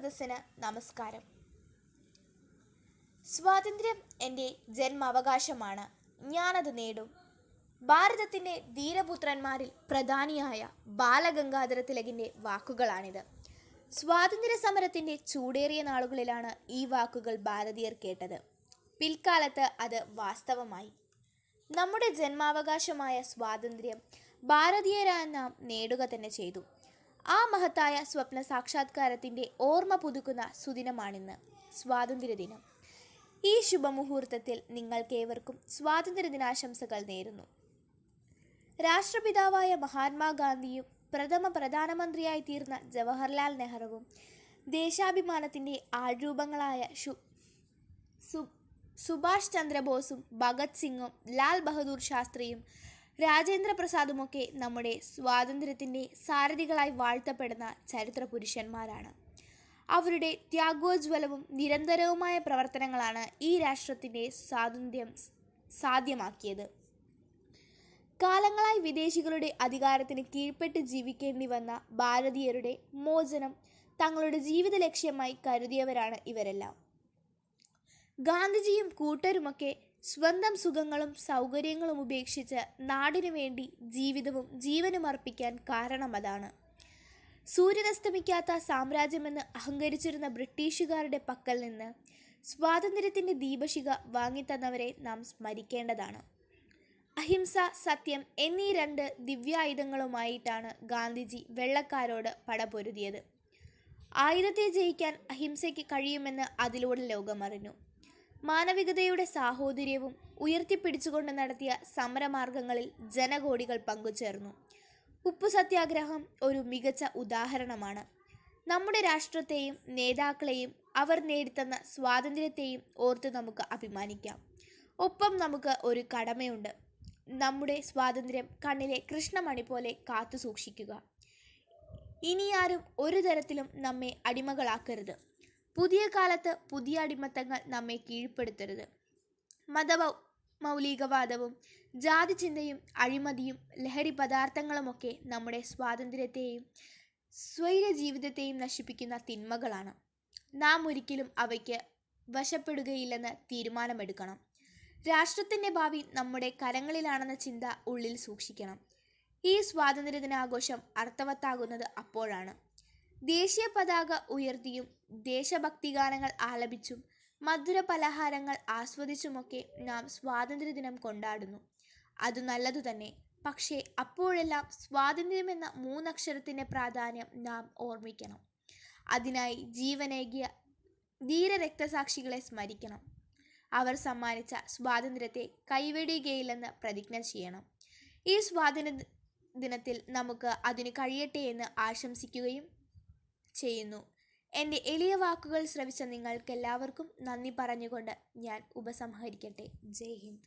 സദസ്സിന് നമസ്കാരം. സ്വാതന്ത്ര്യം എൻ്റെ ജന്മാവകാശമാണ്, ഞാനത് നേടും. ഭാരതത്തിൻ്റെ ധീരപുത്രന്മാരിൽ പ്രധാനിയായ ബാലഗംഗാധര തിലകിൻ്റെ വാക്കുകളാണിത്. സ്വാതന്ത്ര്യ സമരത്തിൻ്റെ ചൂടേറിയ നാളുകളിലാണ് ഈ വാക്കുകൾ ഭാരതീയർ കേട്ടത്. പിൽക്കാലത്ത് അത് വാസ്തവമായി. നമ്മുടെ ജന്മാവകാശമായ സ്വാതന്ത്ര്യം ഭാരതീയരായ നാം നേടുക തന്നെ ചെയ്തു. ആ മഹത്തായ സ്വപ്ന സാക്ഷാത്കാരത്തിൻ്റെ ഓർമ്മ പുതുക്കുന്ന സുദിനമാണിന്ന്, സ്വാതന്ത്ര്യദിനം. ഈ ശുഭമുഹൂർത്തത്തിൽ നിങ്ങൾക്കേവർക്കും സ്വാതന്ത്ര്യദിനാശംസകൾ നേരുന്നു. രാഷ്ട്രപിതാവായ മഹാത്മാഗാന്ധിയും പ്രഥമ പ്രധാനമന്ത്രിയായി തീർന്ന ജവഹർലാൽ നെഹ്റുവും ദേശാഭിമാനത്തിൻ്റെ ആൾരൂപങ്ങളായ സുഭാഷ് ചന്ദ്രബോസും ഭഗത് സിംഗും ലാൽ ബഹദൂർ ശാസ്ത്രിയും രാജേന്ദ്ര പ്രസാദുമൊക്കെ നമ്മുടെ സ്വാതന്ത്ര്യത്തിൻ്റെ സാരഥികളായി വാഴ്ത്തപ്പെടുന്ന ചരിത്ര പുരുഷന്മാരാണ്. അവരുടെ ത്യാഗോജ്വലവും നിരന്തരവുമായ പ്രവർത്തനങ്ങളാണ് ഈ രാഷ്ട്രത്തിൻ്റെ സ്വാതന്ത്ര്യം സാധ്യമാക്കിയത്. കാലങ്ങളായി വിദേശികളുടെ അധികാരത്തിന് കീഴ്പ്പെട്ട് ജീവിക്കേണ്ടി വന്ന ഭാരതീയരുടെ മോചനം തങ്ങളുടെ ജീവിത ലക്ഷ്യമായി കരുതിയവരാണ് ഇവരെല്ലാം. ഗാന്ധിജിയും കൂട്ടരുമൊക്കെ സ്വന്തം സുഖങ്ങളും സൗകര്യങ്ങളും ഉപേക്ഷിച്ച് നാടിനു വേണ്ടി ജീവിതവും ജീവനും അർപ്പിക്കാൻ കാരണം അതാണ്. സൂര്യനസ്തമിക്കാത്ത സാമ്രാജ്യമെന്ന് അഹങ്കരിച്ചിരുന്ന ബ്രിട്ടീഷുകാരുടെ പക്കൽ നിന്ന് സ്വാതന്ത്ര്യത്തിൻ്റെ ദീപശിഖ വാങ്ങിത്തന്നവരെ നാം സ്മരിക്കേണ്ടതാണ്. അഹിംസ, സത്യം എന്നീ രണ്ട് ദിവ്യായുധങ്ങളുമായിട്ടാണ് ഗാന്ധിജി വെള്ളക്കാരോട് പടപൊരുതിയത്. ആയുധത്തെ ജയിക്കാൻ അഹിംസയ്ക്ക് കഴിയുമെന്ന് അതിലൂടെ ലോകമറിഞ്ഞു. മാനവികതയുടെ സാഹോദര്യവും ഉയർത്തിപ്പിടിച്ചുകൊണ്ട് നടത്തിയ സമരമാർഗങ്ങളിൽ ജനകോടികൾ പങ്കുചേർന്നു. ഉപ്പു സത്യാഗ്രഹം ഒരു മികച്ച ഉദാഹരണമാണ്. നമ്മുടെ രാഷ്ട്രത്തെയും നേതാക്കളെയും അവർ നേടിത്തന്ന സ്വാതന്ത്ര്യത്തെയും ഓർത്ത് നമുക്ക് അഭിമാനിക്കാം. ഒപ്പം നമുക്ക് ഒരു കടമയുണ്ട്, നമ്മുടെ സ്വാതന്ത്ര്യം കണ്ണിലെ കൃഷ്ണമണി പോലെ കാത്തു സൂക്ഷിക്കുക. ഇനിയാരും ഒരു തരത്തിലും നമ്മെ അടിമകളാക്കരുത്. പുതിയ കാലത്ത് പുതിയ അടിമത്തങ്ങൾ നമ്മെ കീഴ്പ്പെടുത്തരുത്. മൗലികവാദവും ജാതിചിന്തയും അഴിമതിയും ലഹരി പദാർത്ഥങ്ങളുമൊക്കെ നമ്മുടെ സ്വാതന്ത്ര്യത്തെയും സ്വൈര ജീവിതത്തെയും നശിപ്പിക്കുന്ന തിന്മകളാണ്. നാം ഒരിക്കലും അവയ്ക്ക് വശപ്പെടുകയില്ലെന്ന് തീരുമാനമെടുക്കണം. രാഷ്ട്രത്തിൻ്റെ ഭാവി നമ്മുടെ കരങ്ങളിലാണെന്ന ചിന്ത ഉള്ളിൽ സൂക്ഷിക്കണം. ഈ സ്വാതന്ത്ര്യദിനാഘോഷം അർത്ഥവത്താകുന്നത് അപ്പോഴാണ്. ദേശീയ പതാക ഉയർത്തിയും ദേശഭക്തിഗാനങ്ങൾ ആലപിച്ചും മധുര പലഹാരങ്ങൾ ആസ്വദിച്ചുമൊക്കെ നാം സ്വാതന്ത്ര്യദിനം കൊണ്ടാടുന്നു. അത് നല്ലതു തന്നെ. പക്ഷേ അപ്പോഴെല്ലാം സ്വാതന്ത്ര്യമെന്ന മൂന്നക്ഷരത്തിൻ്റെ പ്രാധാന്യം നാം ഓർമ്മിക്കണം. അതിനായി ജീവനേകിയ ധീര രക്തസാക്ഷികളെ സ്മരിക്കണം. അവർ സമ്മാനിച്ച സ്വാതന്ത്ര്യത്തെ കൈവെടിയുകയില്ലെന്ന് പ്രതിജ്ഞ ചെയ്യണം. ഈ സ്വാതന്ത്ര്യദിനത്തിൽ നമുക്ക് അതിന് കഴിയട്ടെ എന്ന് ആശംസിക്കുകയും ചെയ്യുന്നു. എൻ്റെ എളിയ വാക്കുകൾ ശ്രവിച്ച നിങ്ങൾക്കെല്ലാവർക്കും നന്ദി പറഞ്ഞുകൊണ്ട് ഞാൻ ഉപസംഹരിക്കട്ടെ. ജയ് ഹിന്ദ്.